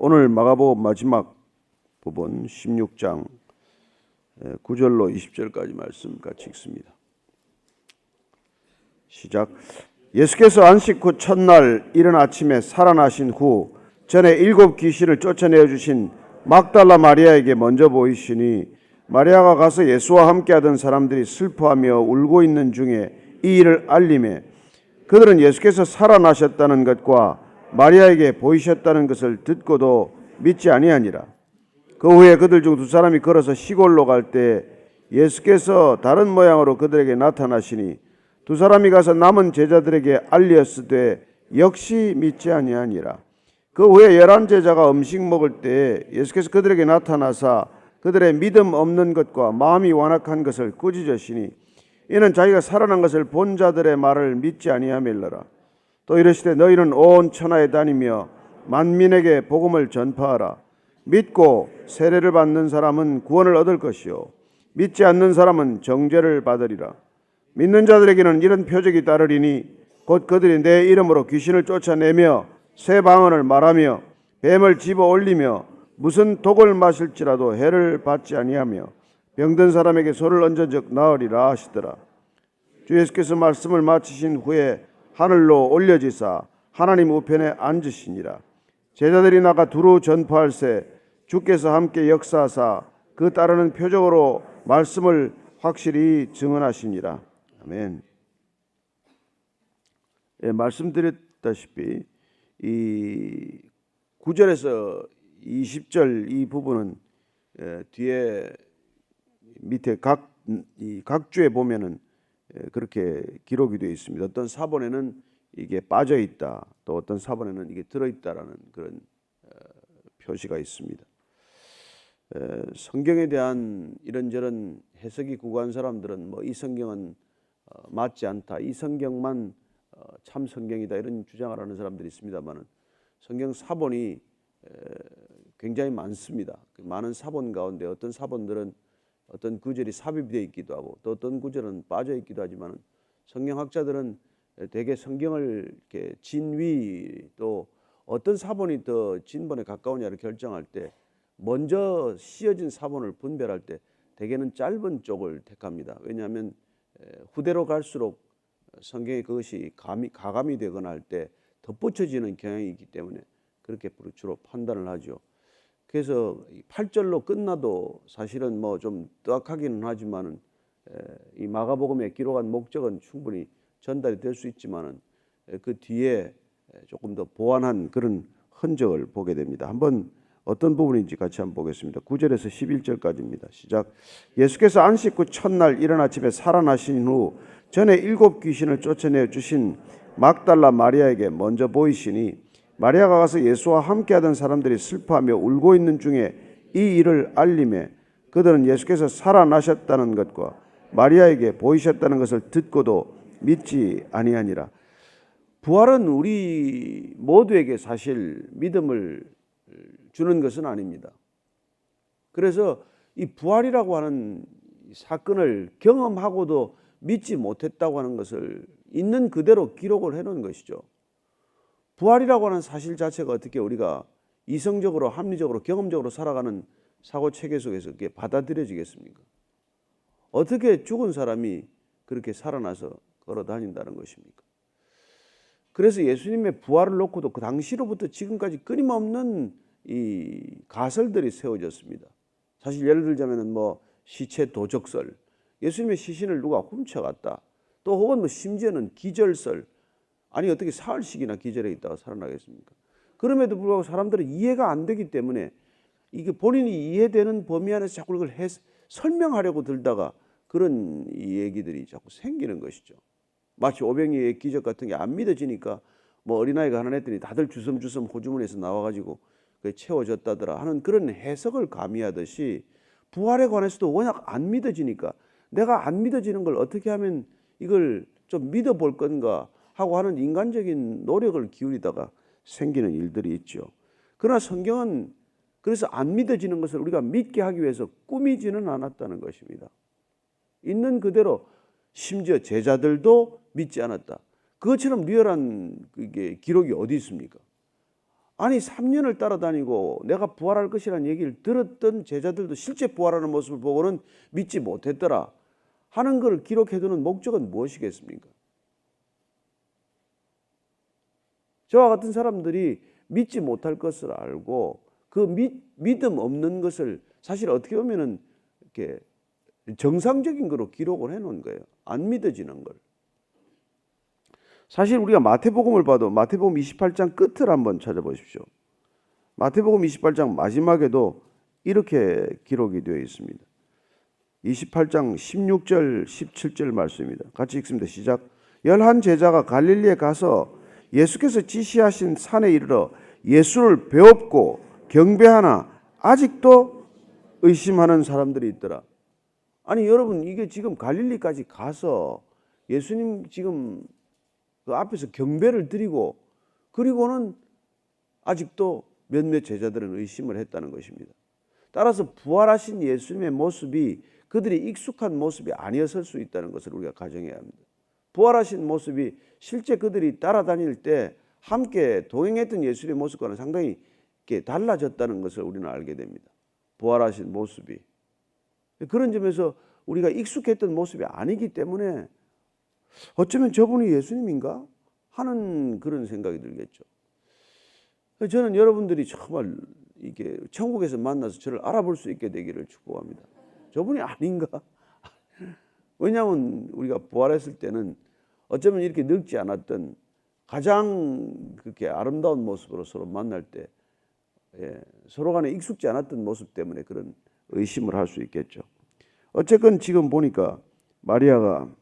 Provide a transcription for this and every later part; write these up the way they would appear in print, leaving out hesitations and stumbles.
오늘 마가복음 마지막 부분 16장 9절로 20절까지 말씀 같이 읽습니다. 시작. 예수께서 안식 후 첫날 이른 아침에 살아나신 후 전에 7 귀신을 쫓아내어 주신 막달라 마리아에게 먼저 보이시니 마리아가 가서 예수와 함께하던 사람들이 슬퍼하며 울고 있는 중에 이 일을 알림해 그들은 예수께서 살아나셨다는 것과 마리아에게 보이셨다는 것을 듣고도 믿지 아니하니라. 그 후에 그들 중 2 사람이 걸어서 시골로 갈 때 예수께서 다른 모양으로 그들에게 나타나시니 2 사람이 가서 남은 제자들에게 알리었으되 역시 믿지 아니하니라. 그 후에 11 제자가 음식 먹을 때 예수께서 그들에게 나타나사 그들의 믿음 없는 것과 마음이 완악한 것을 꾸짖으시니 이는 자기가 살아난 것을 본 자들의 말을 믿지 아니함일러라. 또 이르시되 너희는 온 천하에 다니며 만민에게 복음을 전파하라. 믿고 세례를 받는 사람은 구원을 얻을 것이요 믿지 않는 사람은 정죄를 받으리라. 믿는 자들에게는 이런 표적이 따르리니 곧 그들이 내 이름으로 귀신을 쫓아내며 새 방언을 말하며 뱀을 집어 올리며 무슨 독을 마실지라도 해를 받지 아니하며 병든 사람에게 손을 얹은즉 나으리라 하시더라. 주 예수께서 말씀을 마치신 후에 하늘로 올려지사 하나님 우편에 앉으시니라. 제자들이 나가 두루 전파할세 주께서 함께 역사하사 그 따르는 표적으로 말씀을 확실히 증언하시니라. 아멘. 예, 말씀드렸다시피 이 9절에서 20절 이 부분은 뒤에 밑에 각 주에 보면은 그렇게 기록이 되어 있습니다. 어떤 사본에는 이게 빠져 있다, 또 어떤 사본에는 이게 들어 있다라는 그런 표시가 있습니다. 성경에 대한 이런저런 해석이 구구한 사람들은 뭐 이 성경은 맞지 않다, 이 성경만 참 성경이다 이런 주장을 하는 사람들이 있습니다만은 성경 사본이 굉장히 많습니다. 많은 사본 가운데 어떤 사본들은 어떤 구절이 삽입되어 있기도 하고 또 어떤 구절은 빠져 있기도 하지만 성경학자들은 대개 성경을 이렇게 진위 또 어떤 사본이 더 진본에 가까우냐를 결정할 때 먼저 씌어진 사본을 분별할 때 대개는 짧은 쪽을 택합니다. 왜냐하면 후대로 갈수록 성경에 그것이 가감이 되거나 할 때 덧붙여지는 경향이 있기 때문에 그렇게 주로 판단을 하죠. 그래서 8절로 끝나도 사실은 뭐 좀 뜨악하기는 하지만은 이 마가복음에 기록한 목적은 충분히 전달이 될 수 있지만은 그 뒤에 조금 더 보완한 그런 흔적을 보게 됩니다. 한번 어떤 부분인지 같이 한번 보겠습니다. 9절에서 11절까지입니다. 시작. 예수께서 안식 후 첫날 이른 아침에 살아나신 후 전에 7 귀신을 쫓아내어 주신 막달라 마리아에게 먼저 보이시니 마리아가 가서 예수와 함께하던 사람들이 슬퍼하며 울고 있는 중에 이 일을 알림해 그들은 예수께서 살아나셨다는 것과 마리아에게 보이셨다는 것을 듣고도 믿지 아니하니라. 부활은 우리 모두에게 사실 믿음을 주는 것은 아닙니다. 그래서 이 부활이라고 하는 사건을 경험하고도 믿지 못했다고 하는 것을 있는 그대로 기록을 해놓은 것이죠. 부활이라고 하는 사실 자체가 어떻게 우리가 이성적으로 합리적으로 경험적으로 살아가는 사고체계 속에서 그게 받아들여지겠습니까? 어떻게 죽은 사람이 그렇게 살아나서 걸어 다닌다는 것입니까? 그래서 예수님의 부활을 놓고도 그 당시로부터 지금까지 끊임없는 이 가설들이 세워졌습니다. 사실 예를 들자면은 뭐 시체 도적설, 예수님의 시신을 누가 훔쳐갔다, 또 혹은 뭐 심지어는 기절설, 아니 어떻게 사흘씩이나 기절해 있다가 살아나겠습니까? 그럼에도 불구하고 사람들은 이해가 안 되기 때문에 이게 본인이 이해되는 범위 안에서 자꾸 이걸 설명하려고 들다가 그런 얘기들이 자꾸 생기는 것이죠. 마치 오병이의 기적 같은 게 안 믿어지니까 뭐 어린아이가 하나 했더니 다들 주섬주섬 호주머니에서 나와가지고 그게 채워졌다더라 하는 그런 해석을 가미하듯이 부활에 관해서도 워낙 안 믿어지니까 내가 안 믿어지는 걸 어떻게 하면 이걸 좀 믿어볼 건가 하고 하는 인간적인 노력을 기울이다가 생기는 일들이 있죠. 그러나 성경은 그래서 안 믿어지는 것을 우리가 믿게 하기 위해서 꾸미지는 않았다는 것입니다. 있는 그대로 심지어 제자들도 믿지 않았다. 그것처럼 리얼한 기록이 어디 있습니까? 아니 3년을 따라다니고 내가 부활할 것이라는 얘기를 들었던 제자들도 실제 부활하는 모습을 보고는 믿지 못했더라 하는 것을 기록해두는 목적은 무엇이겠습니까? 저와 같은 사람들이 믿지 못할 것을 알고 그 믿음 없는 것을 사실 어떻게 보면은 이렇게 정상적인 거로 기록을 해놓은 거예요. 안 믿어지는 걸. 사실 우리가 마태복음을 봐도 마태복음 28장 끝을 한번 찾아보십시오. 마태복음 28장 마지막에도 이렇게 기록이 되어 있습니다. 28장 16절 17절 말씀입니다. 같이 읽습니다. 시작. 11 제자가 갈릴리에 가서 예수께서 지시하신 산에 이르러 예수를 배웁고 경배하나 아직도 의심하는 사람들이 있더라. 아니 여러분, 이게 지금 갈릴리까지 가서 예수님 지금 그 앞에서 경배를 드리고 그리고는 아직도 몇몇 제자들은 의심을 했다는 것입니다. 따라서 부활하신 예수님의 모습이 그들이 익숙한 모습이 아니었을 수 있다는 것을 우리가 가정해야 합니다. 부활하신 모습이 실제 그들이 따라다닐 때 함께 동행했던 예수님의 모습과는 상당히 달라졌다는 것을 우리는 알게 됩니다. 부활하신 모습이. 그런 점에서 우리가 익숙했던 모습이 아니기 때문에 어쩌면 저분이 예수님인가 하는 그런 생각이 들겠죠. 저는 여러분들이 정말 이게 천국에서 만나서 저를 알아볼 수 있게 되기를 축복합니다. 저분이 아닌가? 왜냐하면 우리가 부활했을 때는 어쩌면 이렇게 늙지 않았던 가장 그렇게 아름다운 모습으로 서로 만날 때 서로 간에 익숙지 않았던 모습 때문에 그런 의심을 할 수 있겠죠. 어쨌건 지금 보니까 마리아가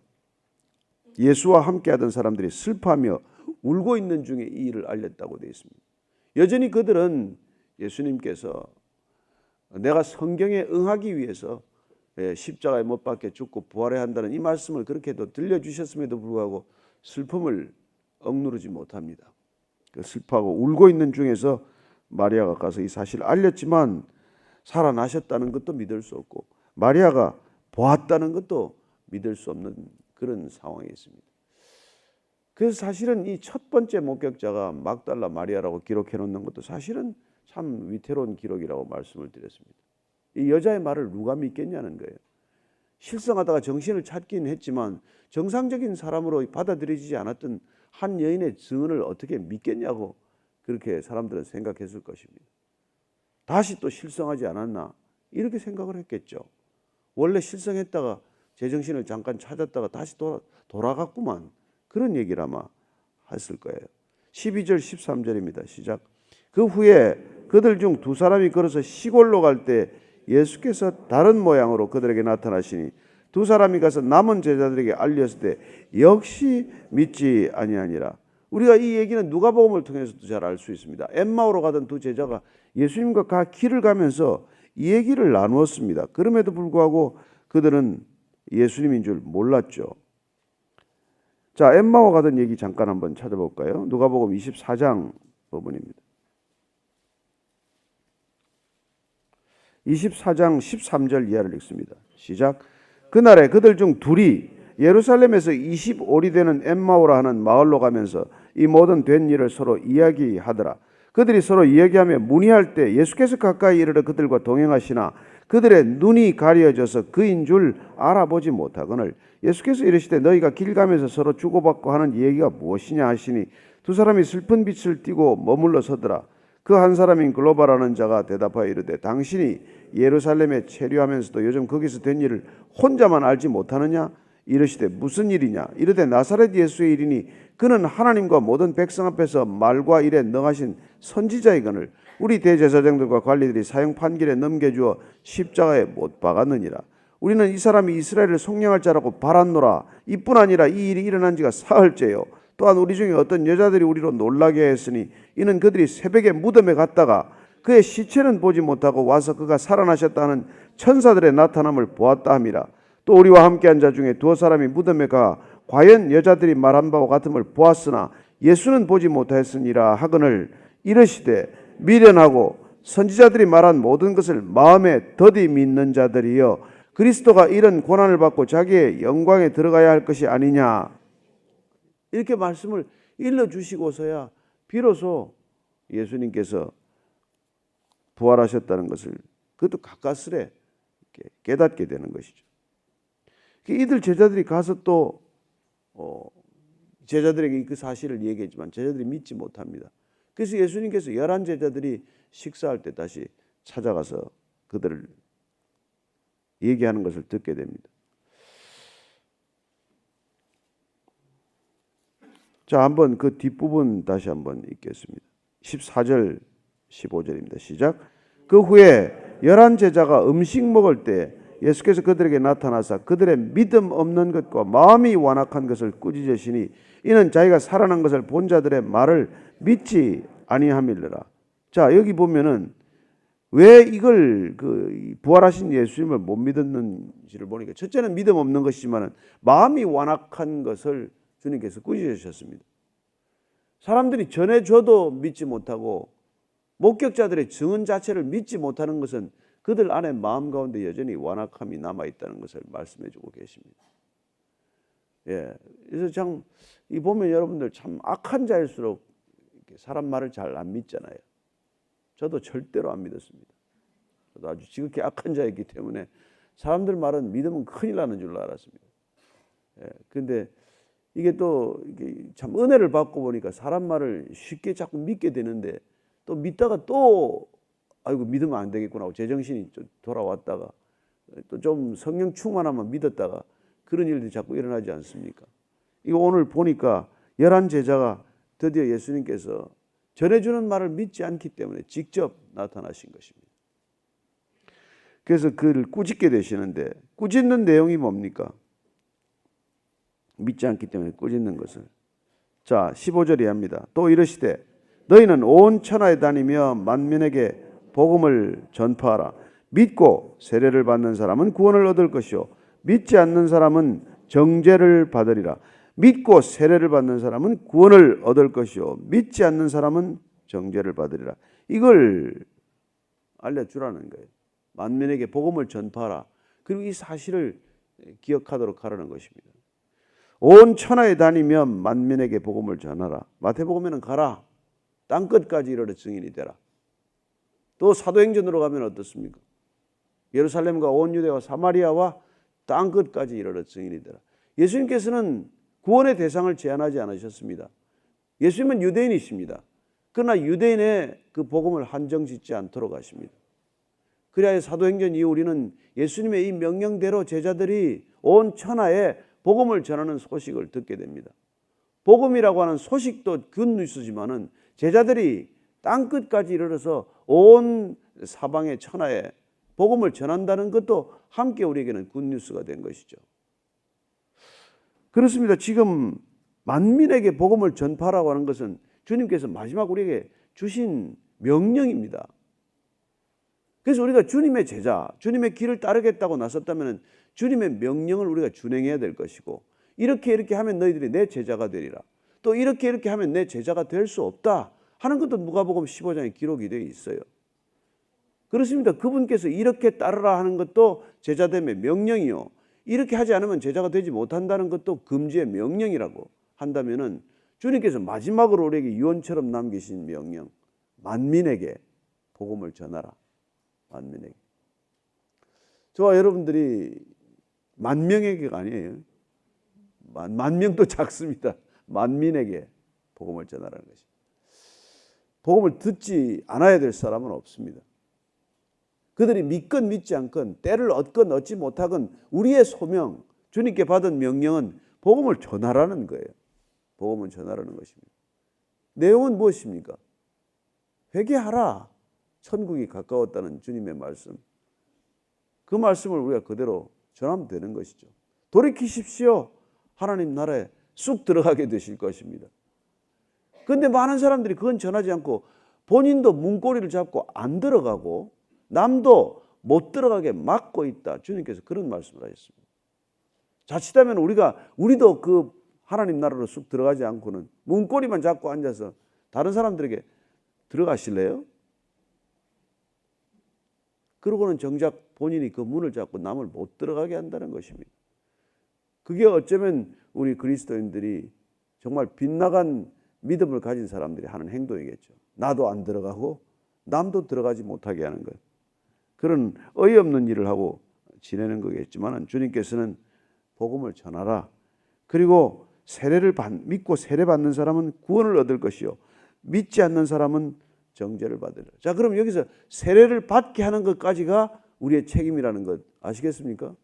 예수와 함께하던 사람들이 슬퍼하며 울고 있는 중에 이 일을 알렸다고 되어 있습니다. 여전히 그들은 예수님께서 내가 성경에 응하기 위해서 십자가에 못 박혀 죽고 부활해야 한다는 이 말씀을 그렇게도 들려주셨음에도 불구하고 슬픔을 억누르지 못합니다. 슬퍼하고 울고 있는 중에서 마리아가 가서 이 사실을 알렸지만 살아나셨다는 것도 믿을 수 없고 마리아가 보았다는 것도 믿을 수 없는 그런 상황에 있습니다. 그래서 사실은 이 첫 번째 목격자가 막달라 마리아라고 기록해 놓는 것도 사실은 참 위태로운 기록이라고 말씀을 드렸습니다. 이 여자의 말을 누가 믿겠냐는 거예요. 실성하다가 정신을 찾긴 했지만 정상적인 사람으로 받아들여지지 않았던 한 여인의 증언을 어떻게 믿겠냐고 그렇게 사람들은 생각했을 것입니다. 다시 또 실성하지 않았나 이렇게 생각을 했겠죠. 원래 실성했다가 제정신을 잠깐 찾았다가 다시 돌아갔구만 그런 얘기를 아마 했을 거예요. 12절 13절입니다. 시작. 그 후에 그들 중 2사람이 걸어서 시골로 갈 때 예수께서 다른 모양으로 그들에게 나타나시니 2사람이 가서 남은 제자들에게 알렸을 때 역시 믿지 아니하니라. 우리가 이 얘기는 누가복음을 통해서도 잘 알 수 있습니다. 엠마오로 가던 2 제자가 예수님과 길을 가면서 이 얘기를 나누었습니다. 그럼에도 불구하고 그들은 예수님인 줄 몰랐죠. 자, 엠마오 가던 얘기 잠깐 한번 찾아볼까요? 누가복음 24장 부분입니다. 24장 13절 이하를 읽습니다. 시작. 그날에 그들 중 둘이 예루살렘에서 25리 되는 엠마오라 하는 마을로 가면서 이 모든 된 일을 서로 이야기하더라. 그들이 서로 이야기하며 문의할 때 예수께서 가까이 이르러 그들과 동행하시나 그들의 눈이 가려져서 그인 줄 알아보지 못하거늘 예수께서 이르시되 너희가 길 가면서 서로 주고받고 하는 얘기가 무엇이냐 하시니 2사람이 슬픈 빛을 띠고 머물러 서더라. 그 한 사람인 글로바라는 자가 대답하여 이르되 당신이 예루살렘에 체류하면서도 요즘 거기서 된 일을 혼자만 알지 못하느냐? 이르시되 무슨 일이냐? 이르되 나사렛 예수의 일이니 그는 하나님과 모든 백성 앞에서 말과 일에 능하신 선지자이거늘 우리 대제사장들과 관리들이 사형 판결에 넘겨주어 십자가에 못 박았느니라. 우리는 이 사람이 이스라엘을 속량할 자라고 바랐노라. 이뿐 아니라 이 일이 일어난 지가 사흘째요. 또한 우리 중에 어떤 여자들이 우리로 놀라게 했으니 이는 그들이 새벽에 무덤에 갔다가 그의 시체는 보지 못하고 와서 그가 살아나셨다는 천사들의 나타남을 보았다 함이라. 또 우리와 함께한 자 중에 2사람이 무덤에 가 과연 여자들이 말한 바와 같음을 보았으나 예수는 보지 못하였으니라 하거늘 이르시되 미련하고 선지자들이 말한 모든 것을 마음에 더디 믿는 자들이여 그리스도가 이런 고난을 받고 자기의 영광에 들어가야 할 것이 아니냐. 이렇게 말씀을 일러주시고서야 비로소 예수님께서 부활하셨다는 것을 그것도 가까스레 깨닫게 되는 것이죠. 이들 제자들이 가서 또 제자들에게 그 사실을 얘기했지만 제자들이 믿지 못합니다. 그래서 예수님께서 11 제자들이 식사할 때 다시 찾아가서 그들을 얘기하는 것을 듣게 됩니다. 자, 한번 그 뒷부분 다시 한번 읽겠습니다. 14절 15절입니다. 시작. 그 후에 11 제자가 음식 먹을 때 예수께서 그들에게 나타나사 그들의 믿음 없는 것과 마음이 완악한 것을 꾸짖으시니 이는 자기가 살아난 것을 본 자들의 말을 믿지 아니함이니라. 자, 여기 보면은 왜 이걸 부활하신 예수님을 못 믿었는지를 보니까 첫째는 믿음 없는 것이지만 마음이 완악한 것을 주님께서 꾸짖으셨습니다. 사람들이 전해줘도 믿지 못하고 목격자들의 증언 자체를 믿지 못하는 것은 그들 안에 마음 가운데 여전히 완악함이 남아있다는 것을 말씀해주고 계십니다. 예, 그래서 참 이 보면 여러분들 참 악한 자일수록 사람 말을 잘 안 믿잖아요. 저도 절대로 안 믿었습니다. 저도 아주 지극히 악한 자였기 때문에 사람들 말은 믿으면 큰일 나는 줄로 알았습니다. 그런데 이게 또 이게 참 은혜를 받고 보니까 사람 말을 쉽게 자꾸 믿게 되는데 또 믿다가 또 아이고 믿으면 안 되겠구나 하고 제정신이 좀 돌아왔다가 또 좀 성령 충만하면 믿었다가 그런 일들이 자꾸 일어나지 않습니까? 이거 오늘 보니까 11 제자가 드디어 예수님께서 전해주는 말을 믿지 않기 때문에 직접 나타나신 것입니다. 그래서 그를 꾸짖게 되시는데 꾸짖는 내용이 뭡니까? 믿지 않기 때문에 꾸짖는 것을. 자, 15절에 합니다. 또 이르시되 너희는 온 천하에 다니며 만민에게 복음을 전파하라. 믿고 세례를 받는 사람은 구원을 얻을 것이요 믿지 않는 사람은 정죄를 받으리라. 믿고 세례를 받는 사람은 구원을 얻을 것이요 믿지 않는 사람은 정죄를 받으리라. 이걸 알려주라는 거예요. 만민에게 복음을 전파하라. 그리고 이 사실을 기억하도록 하라는 것입니다. 온 천하에 다니며 만민에게 복음을 전하라. 마태복음에는 가라. 땅끝까지 이르러 증인이 되라. 또 사도행전으로 가면 어떻습니까? 예루살렘과 온 유대와 사마리아와 땅끝까지 이르러 증인이 되라. 예수님께서는 구원의 대상을 제한하지 않으셨습니다. 예수님은 유대인이십니다. 그러나 유대인의 그 복음을 한정짓지 않도록 하십니다. 그래야 사도행전 이후 우리는 예수님의 이 명령대로 제자들이 온 천하에 복음을 전하는 소식을 듣게 됩니다. 복음이라고 하는 소식도 굿뉴스지만은 제자들이 땅끝까지 이르러서 온 사방의 천하에 복음을 전한다는 것도 함께 우리에게는 굿뉴스가 된 것이죠. 그렇습니다. 지금 만민에게 복음을 전파하라고 하는 것은 주님께서 마지막 우리에게 주신 명령입니다. 그래서 우리가 주님의 제자, 주님의 길을 따르겠다고 나섰다면 주님의 명령을 우리가 준행해야 될 것이고 이렇게 하면 너희들이 내 제자가 되리라. 또 이렇게 하면 내 제자가 될 수 없다 하는 것도 누가복음 15장에 기록이 되어 있어요. 그렇습니다. 그분께서 이렇게 따르라 하는 것도 제자됨의 명령이요. 이렇게 하지 않으면 제자가 되지 못한다는 것도 금지의 명령이라고 한다면은 주님께서 마지막으로 우리에게 유언처럼 남기신 명령, 만민에게 복음을 전하라. 만민에게. 저와 여러분들이 만명에게가 아니에요. 만명도 작습니다. 만민에게 복음을 전하라는 것입니다. 복음을 듣지 않아야 될 사람은 없습니다. 그들이 믿건 믿지 않건 때를 얻건 얻지 못하건 우리의 소명, 주님께 받은 명령은 복음을 전하라는 거예요. 복음을 전하라는 것입니다. 내용은 무엇입니까? 회개하라. 천국이 가까웠다는 주님의 말씀. 그 말씀을 우리가 그대로 전하면 되는 것이죠. 돌이키십시오. 하나님 나라에 쑥 들어가게 되실 것입니다. 그런데 많은 사람들이 그건 전하지 않고 본인도 문고리를 잡고 안 들어가고 남도 못 들어가게 막고 있다. 주님께서 그런 말씀을 하셨습니다. 자칫하면 우리도 그 하나님 나라로 쑥 들어가지 않고는 문고리만 잡고 앉아서 다른 사람들에게 들어가실래요? 그러고는 정작 본인이 그 문을 잡고 남을 못 들어가게 한다는 것입니다. 그게 어쩌면 우리 그리스도인들이 정말 빗나간 믿음을 가진 사람들이 하는 행동이겠죠. 나도 안 들어가고 남도 들어가지 못하게 하는 것. 그런 어이없는 일을 하고 지내는 거겠지만 주님께서는 복음을 전하라. 그리고 믿고 세례받는 사람은 구원을 얻을 것이요 믿지 않는 사람은 정죄를 받으리라. 자, 그럼 여기서 세례를 받게 하는 것까지가 우리의 책임이라는 것 아시겠습니까?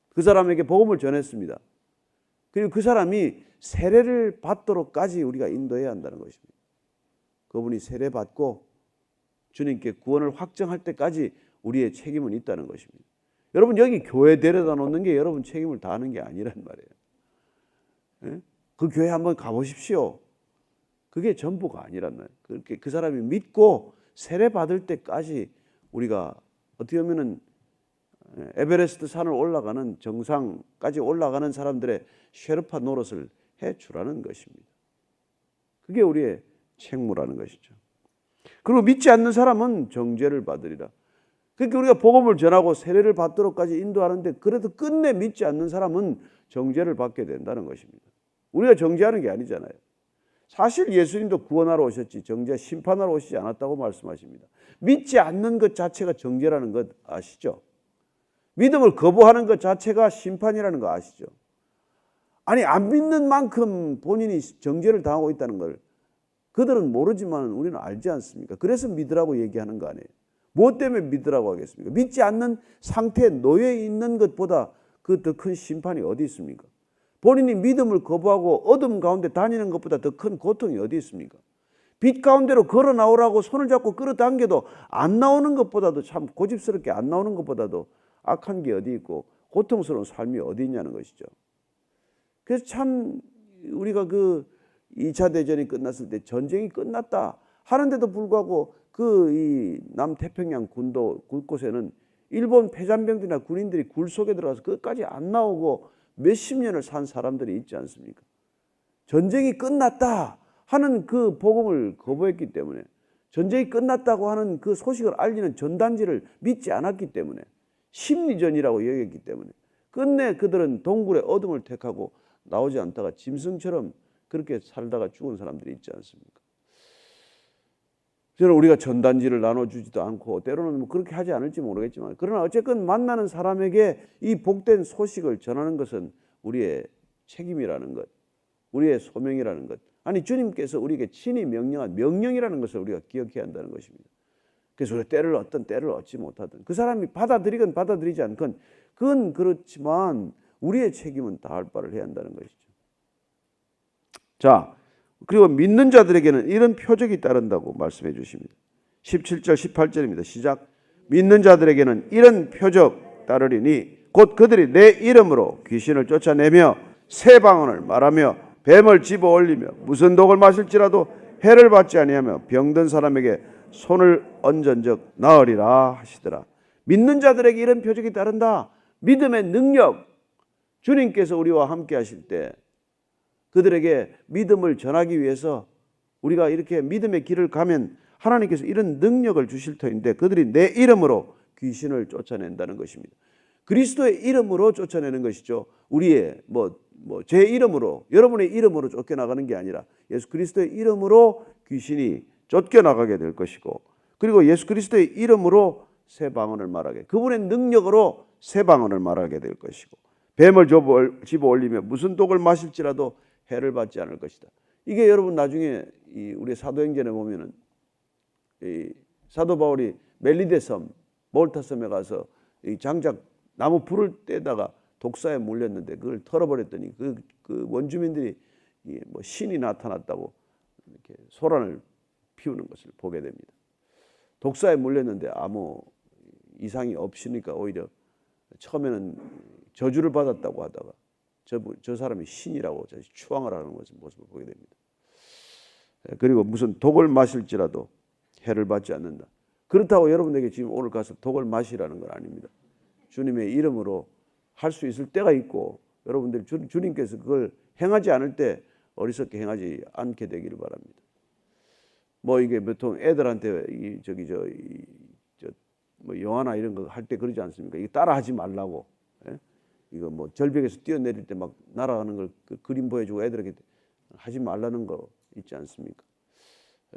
그 사람에게 복음을 전했습니다. 그리고 그 사람이 세례를 받도록까지 우리가 인도해야 한다는 것입니다. 그분이 세례받고 주님께 구원을 확정할 때까지 우리의 책임은 있다는 것입니다. 여러분, 여기 교회 데려다 놓는 게 여러분 책임을 다하는 게 아니란 말이에요. 예? 그 교회 한번 가보십시오. 그게 전부가 아니란 말이에요. 그렇게 그 사람이 믿고 세례 받을 때까지 우리가 어떻게 보면은 에베레스트 산을 올라가는 정상까지 올라가는 사람들의 쉐르파 노릇을 해 주라는 것입니다. 그게 우리의 책무라는 것이죠. 그리고 믿지 않는 사람은 정죄를 받으리라. 그러니까 우리가 복음을 전하고 세례를 받도록까지 인도하는데 그래도 끝내 믿지 않는 사람은 정죄를 받게 된다는 것입니다. 우리가 정죄하는 게 아니잖아요. 사실 예수님도 구원하러 오셨지 정죄 심판하러 오시지 않았다고 말씀하십니다. 믿지 않는 것 자체가 정죄라는 것 아시죠? 믿음을 거부하는 것 자체가 심판이라는 거 아시죠? 아니, 안 믿는 만큼 본인이 정죄를 당하고 있다는 걸 그들은 모르지만 우리는 알지 않습니까? 그래서 믿으라고 얘기하는 거 아니에요. 무엇 때문에 믿으라고 하겠습니까? 믿지 않는 상태에 놓여 있는 것보다 그 더 큰 심판이 어디 있습니까? 본인이 믿음을 거부하고 어둠 가운데 다니는 것보다 더 큰 고통이 어디 있습니까? 빛 가운데로 걸어 나오라고 손을 잡고 끌어당겨도 안 나오는 것보다도 참 고집스럽게 안 나오는 것보다도 악한 게 어디 있고 고통스러운 삶이 어디 있냐는 것이죠. 그래서 참 우리가 그 2차 대전이 끝났을 때 전쟁이 끝났다 하는데도 불구하고 그 이 남태평양 군도 곳곳에는 일본 패잔병들이나 군인들이 굴 속에 들어가서 끝까지 안 나오고 몇십 년을 산 사람들이 있지 않습니까? 전쟁이 끝났다 하는 그 복음을 거부했기 때문에, 전쟁이 끝났다고 하는 그 소식을 알리는 전단지를 믿지 않았기 때문에, 심리전이라고 여겼기 때문에 끝내 그들은 동굴의 어둠을 택하고 나오지 않다가 짐승처럼 그렇게 살다가 죽은 사람들이 있지 않습니까? 저는 우리가 전단지를 나눠주지도 않고 때로는 뭐 그렇게 하지 않을지 모르겠지만, 그러나 어쨌건 만나는 사람에게 이 복된 소식을 전하는 것은 우리의 책임이라는 것, 우리의 소명이라는 것, 아니 주님께서 우리에게 친히 명령한 명령이라는 것을 우리가 기억해야 한다는 것입니다. 그래서 우리가 어떤 때를 얻지 못하든 그 사람이 받아들이건 받아들이지 않건 그건 그렇지만 우리의 책임은 다할 바를 해야 한다는 것이죠. 자, 그리고 믿는 자들에게는 이런 표적이 따른다고 말씀해 주십니다. 17절 18절입니다. 시작. 믿는 자들에게는 이런 표적 따르리니 곧 그들이 내 이름으로 귀신을 쫓아내며 새 방언을 말하며 뱀을 집어 올리며 무슨 독을 마실지라도 해를 받지 아니하며 병든 사람에게 손을 얹은 적 나으리라 하시더라. 믿는 자들에게 이런 표적이 따른다. 믿음의 능력, 주님께서 우리와 함께 하실 때 그들에게 믿음을 전하기 위해서 우리가 이렇게 믿음의 길을 가면 하나님께서 이런 능력을 주실 터인데 그들이 내 이름으로 귀신을 쫓아낸다는 것입니다. 그리스도의 이름으로 쫓아내는 것이죠. 우리의 제 이름으로, 여러분의 이름으로 쫓겨나가는 게 아니라 예수 그리스도의 이름으로 귀신이 쫓겨나가게 될 것이고, 그리고 예수 그리스도의 이름으로 새 방언을 말하게, 그분의 능력으로 새 방언을 말하게 될 것이고, 뱀을 집어 올리며 무슨 독을 마실지라도 해를 받지 않을 것이다. 이게 여러분 나중에 우리 사도행전에 보면은 이 사도 바울이 멜리데 섬, 몰타 섬에 가서 이 장작 나무 불을 떼다가 독사에 물렸는데 그걸 털어버렸더니 그 원주민들이 뭐 신이 나타났다고 이렇게 소란을 피우는 것을 보게 됩니다. 독사에 물렸는데 아무 이상이 없으니까 오히려 처음에는 저주를 받았다고 하다가 저 사람이 신이라고 추앙을 하는 모습을 보게 됩니다. 그리고 무슨 독을 마실지라도 해를 받지 않는다. 그렇다고 여러분에게 지금 오늘 가서 독을 마시라는 건 아닙니다. 주님의 이름으로 할 수 있을 때가 있고, 여러분들이 주님께서 그걸 행하지 않을 때 어리석게 행하지 않게 되기를 바랍니다. 뭐 이게 보통 애들한테 뭐 영화나 이런 거 할 때 그러지 않습니까? 이게 따라하지 말라고. 예? 이거 뭐 절벽에서 뛰어내릴 때 막 날아가는 걸 그 그림 보여주고 애들에게 하지 말라는 거 있지 않습니까?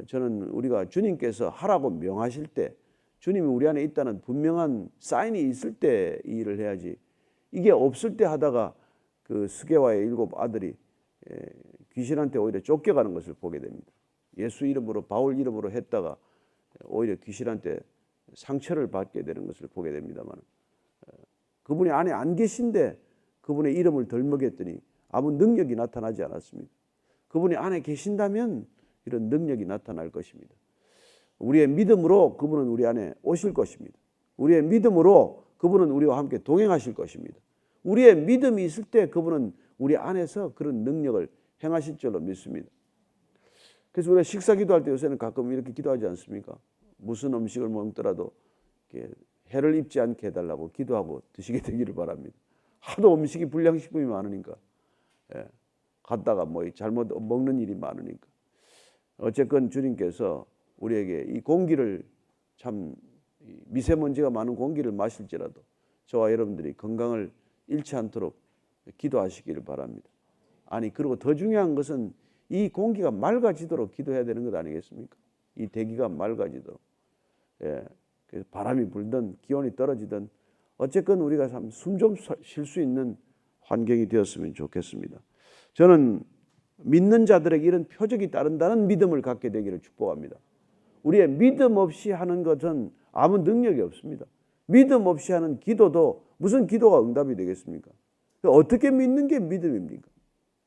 저는 우리가 주님께서 하라고 명하실 때 주님이 우리 안에 있다는 분명한 사인이 있을 때 이 일을 해야지, 이게 없을 때 하다가 그 스게와의 7 아들이 귀신한테 오히려 쫓겨가는 것을 보게 됩니다. 예수 이름으로, 바울 이름으로 했다가 오히려 귀신한테 상처를 받게 되는 것을 보게 됩니다만, 그분이 안에 안 계신데 그분의 이름을 덜먹였더니 아무 능력이 나타나지 않았습니다. 그분이 안에 계신다면 이런 능력이 나타날 것입니다. 우리의 믿음으로 그분은 우리 안에 오실 것입니다. 우리의 믿음으로 그분은 우리와 함께 동행하실 것입니다. 우리의 믿음이 있을 때 그분은 우리 안에서 그런 능력을 행하실 줄로 믿습니다. 그래서 우리가 식사 기도할 때 요새는 가끔 이렇게 기도하지 않습니까? 무슨 음식을 먹더라도 해를 입지 않게 해달라고 기도하고 드시게 되기를 바랍니다. 하도 음식이 불량식품이 많으니까, 갔다가 뭐 잘못 먹는 일이 많으니까. 어쨌건 주님께서 우리에게 이 공기를, 참 미세먼지가 많은 공기를 마실지라도 저와 여러분들이 건강을 잃지 않도록 기도하시기를 바랍니다. 아니, 그리고 더 중요한 것은 이 공기가 맑아지도록 기도해야 되는 것 아니겠습니까? 이 대기가 맑아지도록. 그래서 바람이 불든 기온이 떨어지든 어쨌건 우리가 참 숨 좀 쉴 수 있는 환경이 되었으면 좋겠습니다. 저는 믿는 자들에게 이런 표적이 따른다는 믿음을 갖게 되기를 축복합니다. 우리의 믿음 없이 하는 것은 아무 능력이 없습니다. 믿음 없이 하는 기도도 무슨 기도가 응답이 되겠습니까? 어떻게 믿는 게 믿음입니까?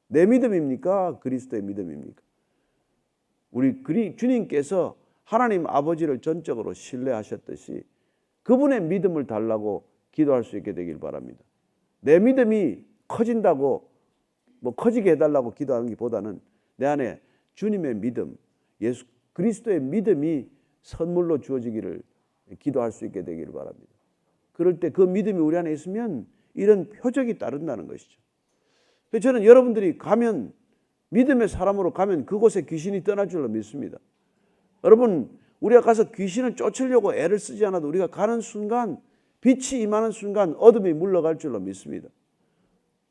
내 믿음입니까? 그리스도의 믿음입니까? 우리 주님께서 하나님 아버지를 전적으로 신뢰하셨듯이 그분의 믿음을 달라고 기도할 수 있게 되길 바랍니다. 내 믿음이 커진다고 커지게 해달라고 기도하는 것보다는 내 안에 주님의 믿음, 예수 그리스도의 믿음이 선물로 주어지기를 기도할 수 있게 되기를 바랍니다. 그럴 때 그 믿음이 우리 안에 있으면 이런 표적이 따른다는 것이죠. 그래서 저는 여러분들이 가면, 믿음의 사람으로 가면 그곳에 귀신이 떠날 줄로 믿습니다. 여러분, 우리가 가서 귀신을 쫓으려고 애를 쓰지 않아도 우리가 가는 순간, 빛이 임하는 순간 어둠이 물러갈 줄로 믿습니다.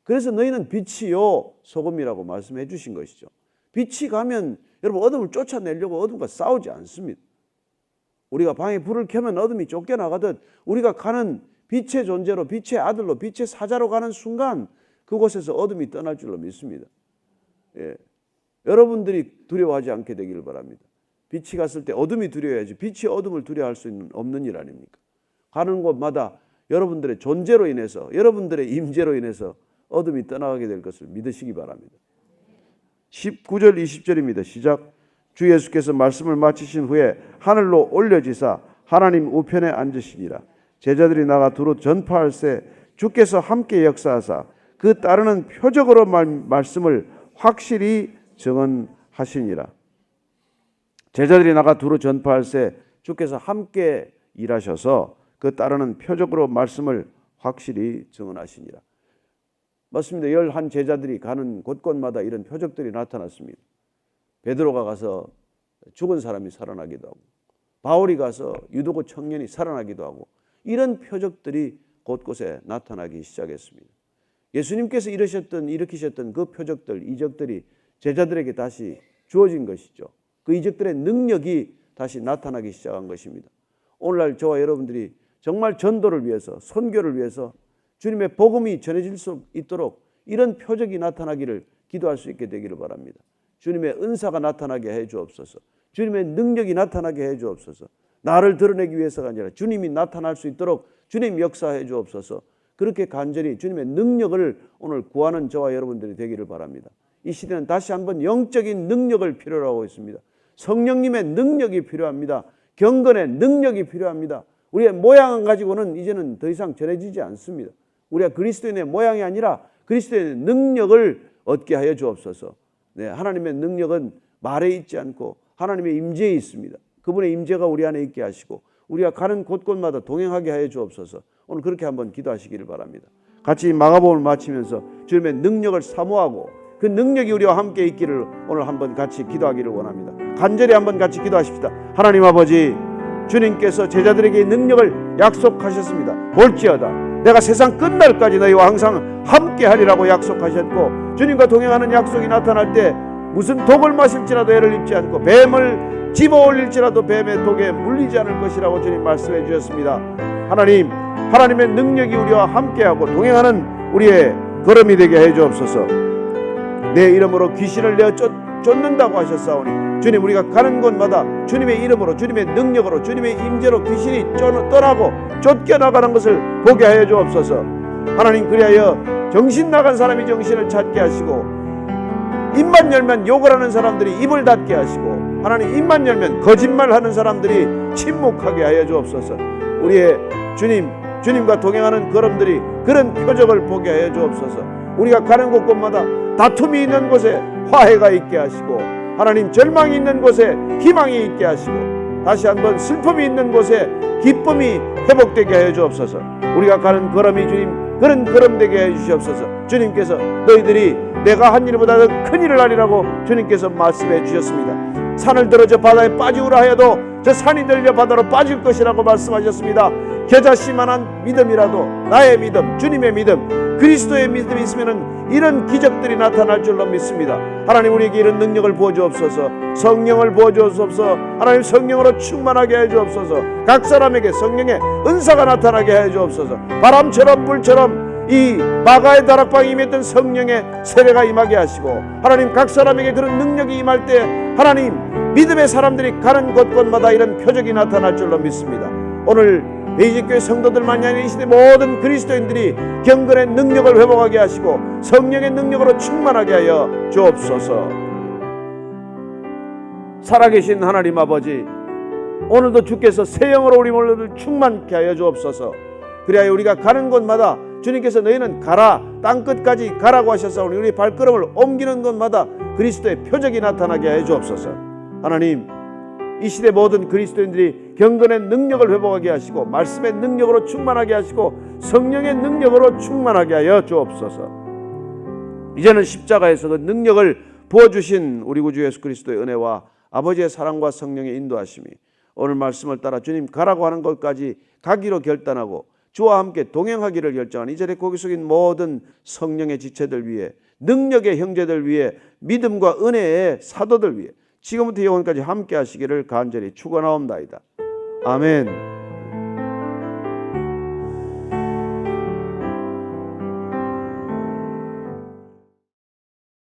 그래서 너희는 빛이요 소금이라고 말씀해 주신 것이죠. 빛이 가면 여러분 어둠을 쫓아내려고 어둠과 싸우지 않습니다. 우리가 방에 불을 켜면 어둠이 쫓겨나가듯 우리가 가는 빛의 존재로, 빛의 아들로, 빛의 사자로 가는 순간 그곳에서 어둠이 떠날 줄로 믿습니다. 여러분들이 두려워하지 않게 되기를 바랍니다. 빛이 갔을 때 어둠이 두려워야지, 빛이 어둠을 두려워할 수 없는 일 아닙니까? 가는 곳마다 여러분들의 존재로 인해서, 여러분들의 임재로 인해서 어둠이 떠나가게 될 것을 믿으시기 바랍니다. 19절 20절입니다. 시작. 주 예수께서 말씀을 마치신 후에 하늘로 올려지사 하나님 우편에 앉으시니라. 제자들이 나가 두루 전파할세 주께서 함께 역사하사 그 따르는 표적으로 말씀을 확실히 증언하시니라. 제자들이 나가 두루 전파할세 주께서 함께 일하셔서 그 따르는 표적으로 말씀을 확실히 증언하시니라. 맞습니다. 11 제자들이 가는 곳곳마다 이런 표적들이 나타났습니다. 베드로가 가서 죽은 사람이 살아나기도 하고, 바울이 가서 유도고 청년이 살아나기도 하고, 이런 표적들이 곳곳에 나타나기 시작했습니다. 예수님께서 일으키셨던 그 표적들, 이적들이 제자들에게 다시 주어진 것이죠. 그 이적들의 능력이 다시 나타나기 시작한 것입니다. 오늘날 저와 여러분들이 정말 전도를 위해서, 선교를 위해서 주님의 복음이 전해질 수 있도록 이런 표적이 나타나기를 기도할 수 있게 되기를 바랍니다. 주님의 은사가 나타나게 해 주옵소서. 주님의 능력이 나타나게 해 주옵소서. 나를 드러내기 위해서가 아니라 주님이 나타날 수 있도록 주님 역사해 주옵소서. 그렇게 간절히 주님의 능력을 오늘 구하는 저와 여러분들이 되기를 바랍니다. 이 시대는 다시 한번 영적인 능력을 필요로 하고 있습니다. 성령님의 능력이 필요합니다. 경건의 능력이 필요합니다. 우리의 모양을 가지고는 이제는 더 이상 전해지지 않습니다. 우리가 그리스도인의 모양이 아니라 그리스도인의 능력을 얻게 하여 주옵소서. 네, 하나님의 능력은 말에 있지 않고 하나님의 임재에 있습니다. 그분의 임재가 우리 안에 있게 하시고 우리가 가는 곳곳마다 동행하게 하여 주옵소서. 오늘 그렇게 한번 기도하시기를 바랍니다. 같이 마가복음을 마치면서 주님의 능력을 사모하고 그 능력이 우리와 함께 있기를 오늘 한번 같이 기도하기를 원합니다. 간절히 한번 같이 기도하십시다. 하나님 아버지, 주님께서 제자들에게 능력을 약속하셨습니다. 볼지어다 내가 세상 끝날까지 너희와 항상 함께 하리라고 약속하셨고, 주님과 동행하는 약속이 나타날 때 무슨 독을 마실지라도 애를 입지 않고 뱀을 집어 올릴지라도 뱀의 독에 물리지 않을 것이라고 주님 말씀해 주셨습니다. 하나님, 하나님의 능력이 우리와 함께하고 동행하는 우리의 걸음이 되게 해 주옵소서. 내 이름으로 귀신을 내어 쫓는다고 하셨사오니 주님, 우리가 가는 곳마다 주님의 이름으로, 주님의 능력으로, 주님의 임재로 귀신이 떠나고 쫓겨나가는 것을 보게 하여 주옵소서. 하나님, 그리하여 정신 나간 사람이 정신을 찾게 하시고, 입만 열면 욕을 하는 사람들이 입을 닫게 하시고, 하나님, 입만 열면 거짓말하는 사람들이 침묵하게 하여 주옵소서. 우리의 주님과 동행하는 걸음들이 그런 표적을 보게 하여 주옵소서. 우리가 가는 곳곳마다 다툼이 있는 곳에 화해가 있게 하시고, 하나님, 절망이 있는 곳에 희망이 있게 하시고, 다시 한번 슬픔이 있는 곳에 기쁨이 회복되게 하여 주옵소서. 우리가 가는 걸음이 주님 그런 걸음 되게 해 주시옵소서. 주님께서 너희들이 내가 한 일보다 더 큰 일을 하리라고 주님께서 말씀해 주셨습니다. 산을 들어 저 바다에 빠지우라 하여도 저 산이 들려 바다로 빠질 것이라고 말씀하셨습니다. 겨자씨만한 믿음이라도, 나의 믿음, 주님의 믿음, 그리스도의 믿음이 있으면 이런 기적들이 나타날 줄로 믿습니다. 하나님, 우리에게 이런 능력을 부어주옵소서. 성령을 부어주옵소서. 하나님, 성령으로 충만하게 해주옵소서. 각 사람에게 성령의 은사가 나타나게 해주옵소서. 바람처럼 불처럼 이 마가의 다락방에 임했던 성령의 세례가 임하게 하시고, 하나님, 각 사람에게 그런 능력이 임할 때 하나님, 믿음의 사람들이 가는 곳곳마다 이런 표적이 나타날 줄로 믿습니다. 오늘 베이직교회 성도들만이 아니라 이 시대 모든 그리스도인들이 경건의 능력을 회복하게 하시고 성령의 능력으로 충만하게 하여 주옵소서. 살아계신 하나님 아버지, 오늘도 주께서 새 영으로 우리 모두를 충만케 하여 주옵소서. 그리하여 우리가 가는 곳마다 주님께서 너희는 가라, 땅끝까지 가라고 하셨사오니 우리 발걸음을 옮기는 곳마다 그리스도의 표적이 나타나게 하여 주옵소서. 하나님, 이 시대 모든 그리스도인들이 경건의 능력을 회복하게 하시고 말씀의 능력으로 충만하게 하시고 성령의 능력으로 충만하게 하여 주옵소서. 이제는 십자가에서 그 능력을 부어주신 우리 구주 예수 그리스도의 은혜와 아버지의 사랑과 성령의 인도하심이 오늘 말씀을 따라 주님 가라고 하는 곳까지 가기로 결단하고 주와 함께 동행하기를 결정한 이 자리에 고개 숙인 모든 성령의 지체들 위해, 능력의 형제들 위해, 믿음과 은혜의 사도들 위해 지금부터 영원까지 함께 하시기를 간절히 축원하옵나이다. 아멘.